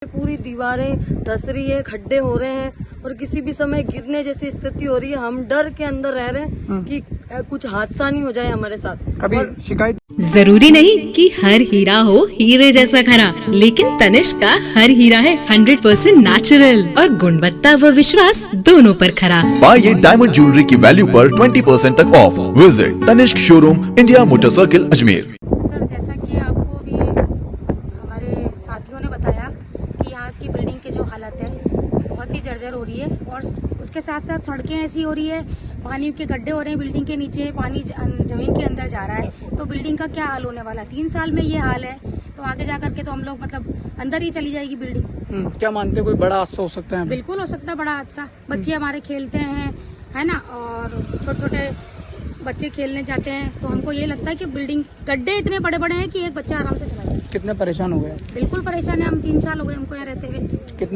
पूरी दीवारें धस रही है, खड्डे हो रहे हैं और किसी भी समय गिरने जैसी स्थिति हो रही है। हम डर के अंदर रह रहे हैं कि कुछ हादसा नहीं हो जाए हमारे साथ। कभी शिकायत जरूरी नहीं कि हर हीरा हो हीरे जैसा खरा, लेकिन तनिष्क का हर हीरा है 100% नेचुरल और गुणवत्ता व विश्वास दोनों पर खरा। पाइए डायमंड ज्वेलरी की वैल्यू पर 20% तक off. Visit Tanishq showroom, India motor circle, Ajmer. Sir, जैसा कि आपको भी हमारे साथियों ने बताया कि यहाँ की बिल्डिंग के जो हालत है बहुत ही जर्जर हो रही है और उसके साथ साथ सड़कें ऐसी हो रही है, पानी के गड्ढे हो रहे हैं, बिल्डिंग के नीचे पानी जमीन के अंदर जा रहा है। तो बिल्डिंग का क्या हाल होने वाला है? 3 साल में ये हाल है तो आगे जा करके तो हम लोग मतलब अंदर ही चली जाएगी बिल्डिंग। क्या मानते हैं कोई बड़ा हादसा हो सकता है? बिल्कुल हो सकता है बड़ा हादसा। बच्चे हमारे खेलते हैं, है ना, और छोटे छोटे बच्चे खेलने जाते हैं तो हमको ये लगता है कि बिल्डिंग गड्ढे इतने बड़े बड़े हैं कि एक बच्चा आराम से चला जाए। कितने परेशान हो गए? बिल्कुल परेशान है हम। 3 साल हो गए हमको यहाँ रहते हुए।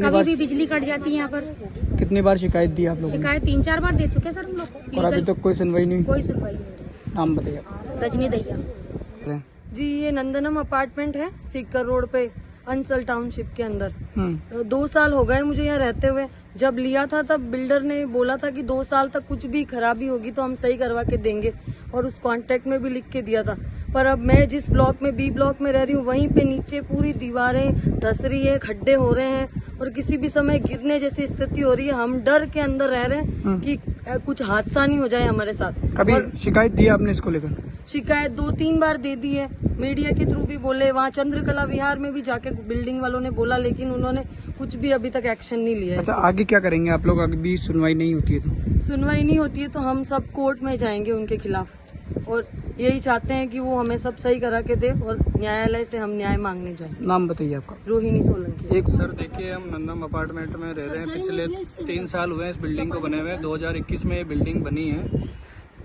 कभी भी बिजली कट जाती है यहाँ पर। कितनी बार शिकायत दी आप लोगों ने? शिकायत 3-4 बार दे चुके सर हम लोग। और अभी तक कोई सुनवाई नहीं? कोई सुनवाई नहीं। नाम बताइए। रजनी दहिया जी, ये नंदनम अपार्टमेंट है, सीकर रोड पे, अंसल टाउनशिप के अंदर। 2 साल हो गए मुझे यहाँ रहते हुए। जब लिया था तब बिल्डर ने बोला था कि 2 साल तक कुछ भी खराबी होगी तो हम सही करवा के देंगे और उस कॉन्ट्रैक्ट में भी लिख के दिया था। पर अब मैं जिस ब्लॉक में बी ब्लॉक में रह रही हूँ वहीं पे नीचे पूरी दीवारें धस रही है, खड्डे हो रहे हैं और किसी भी समय गिरने जैसी स्थिति हो रही है। हम डर के अंदर रह रहे हैं कि कुछ हादसा नहीं हो जाए हमारे साथ। कभी शिकायत दी आपने इसको लेकर? शिकायत 2-3 बार दे दी है, मीडिया के थ्रू भी बोले, वहाँ चंद्रकला विहार में भी जाके बिल्डिंग वालों ने बोला, लेकिन उन्होंने कुछ भी अभी तक एक्शन नहीं लिया है। अच्छा, आगे क्या करेंगे आप लोग? अगर भी सुनवाई नहीं होती है तो? सुनवाई नहीं होती है तो हम सब कोर्ट में जाएंगे उनके खिलाफ और यही चाहते हैं कि वो हमें सब सही करा के दे और न्यायालय से हम न्याय मांगने जाएं। नाम बताइए आपका। रोहिणी सोलंकी। एक सर देखिए, हम नंदम अपार्टमेंट में रह रहे हैं। पिछले 3 साल हुए हैं इस बिल्डिंग को बने हुए। 2021 में ये बिल्डिंग बनी है।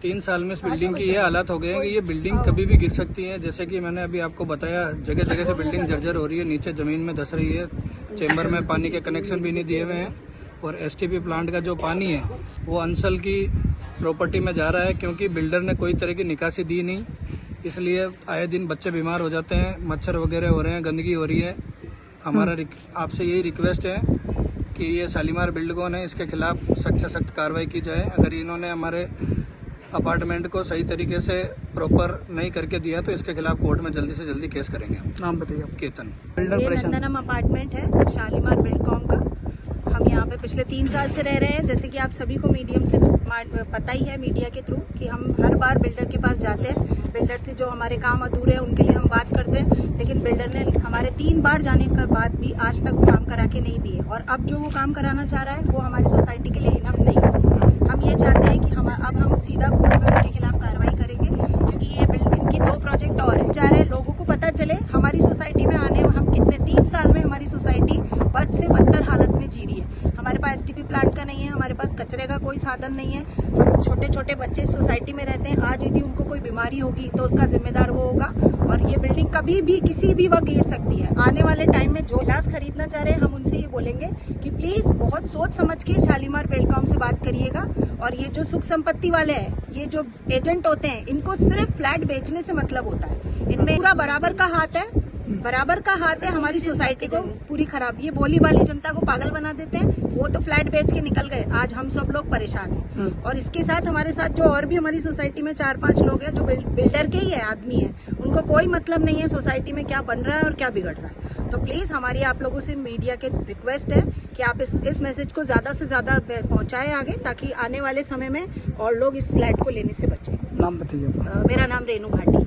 3 साल में इस बिल्डिंग की ये हालत हो गई है कि ये बिल्डिंग कभी भी गिर सकती है। जैसे कि मैंने अभी आपको बताया, जगह जगह से बिल्डिंग जर्जर हो रही है, नीचे जमीन में धस रही है। चेंबर में पानी के कनेक्शन भी नहीं दिए हुए हैं और एसटीपी प्लांट का जो पानी है वो अंसल की प्रॉपर्टी में जा रहा है, क्योंकि बिल्डर ने कोई तरह की निकासी दी नहीं। इसलिए आए दिन बच्चे बीमार हो जाते हैं, मच्छर वगैरह हो रहे हैं, गंदगी हो रही है। हमारा आपसे यही रिक्वेस्ट है कि ये शालीमार बिल्डकों है, इसके खिलाफ सख्त से सख्त कार्रवाई की जाए। अगर इन्होंने हमारे अपार्टमेंट को सही तरीके से प्रॉपर नहीं करके दिया तो इसके खिलाफ कोर्ट में जल्दी से जल्दी केस करेंगे हम। नाम बताइए। केतन। ये नंदनम अपार्टमेंट है, शालीमार बिल्डकॉम का। हम यहाँ पे पिछले 3 साल से रह रहे हैं। जैसे कि आप सभी को मीडियम से पता ही है, मीडिया के थ्रू, कि हम हर बार बिल्डर के पास जाते हैं। बिल्डर से जो हमारे काम अधूरे हैं उनके लिए हम बात करते हैं, लेकिन बिल्डर ने हमारे 3 बार जाने के बाद भी आज तक वो काम करा के नहीं दिए और अब जो वो काम कराना चाह रहा है वो हमारी सोसाइटी के लिए इनफ नहीं है। हम ये चाहते हैं कि अब हम सीधा कोर्ट में उनके खिलाफ कार्रवाई करेंगे, क्योंकि ये बिल्डिंग की 2 प्रोजेक्ट और जा रहे हैं। लोगों को पता चले हमारी सोसाइटी में आने हम कितने 3 साल में हमारी सोसाइटी बद से बदतर हालत में जी रही है। हमारे पास एसटीपी प्लांट का नहीं है, हमारे पास कचरे का कोई साधन नहीं है। हम छोटे छोटे बच्चे सोसाइटी में रहते हैं। आज यदि उनको कोई बीमारी होगी तो उसका जिम्मेदार वो होगा और ये बिल्डिंग कभी भी किसी भी वक्त गिर सकती है। आने वाले टाइम में जो इलाज खरीदना चाह रहे हैं हम उनसे ये बोलेंगे कि प्लीज बहुत सोच समझ के शालीमार बिल्डकॉम से बात करिएगा। और ये जो सुख संपत्ति वाले हैं, ये जो एजेंट होते हैं, इनको सिर्फ फ्लैट बेचने से मतलब होता है। इनमें पूरा बराबर का हाथ है, बराबर का हाथ है। हमारी सोसाइटी को पूरी खराब, ये बोली वाली जनता को पागल बना देते हैं। वो तो फ्लैट बेच के निकल गए, आज हम सब लोग परेशान हैं। और इसके साथ हमारे साथ जो और भी हमारी सोसाइटी में 4-5 लोग हैं जो बिल्डर के ही है, आदमी है, उनको कोई मतलब नहीं है सोसाइटी में क्या बन रहा है और क्या बिगड़ रहा है। तो प्लीज हमारी आप लोगों से मीडिया के रिक्वेस्ट है कि आप इस मैसेज को ज्यादा से ज्यादा पहुंचाएं आगे, ताकि आने वाले समय में और लोग इस फ्लैट को लेने से बचें। नाम बताइए आपका। मेरा नाम रेनू भाटी।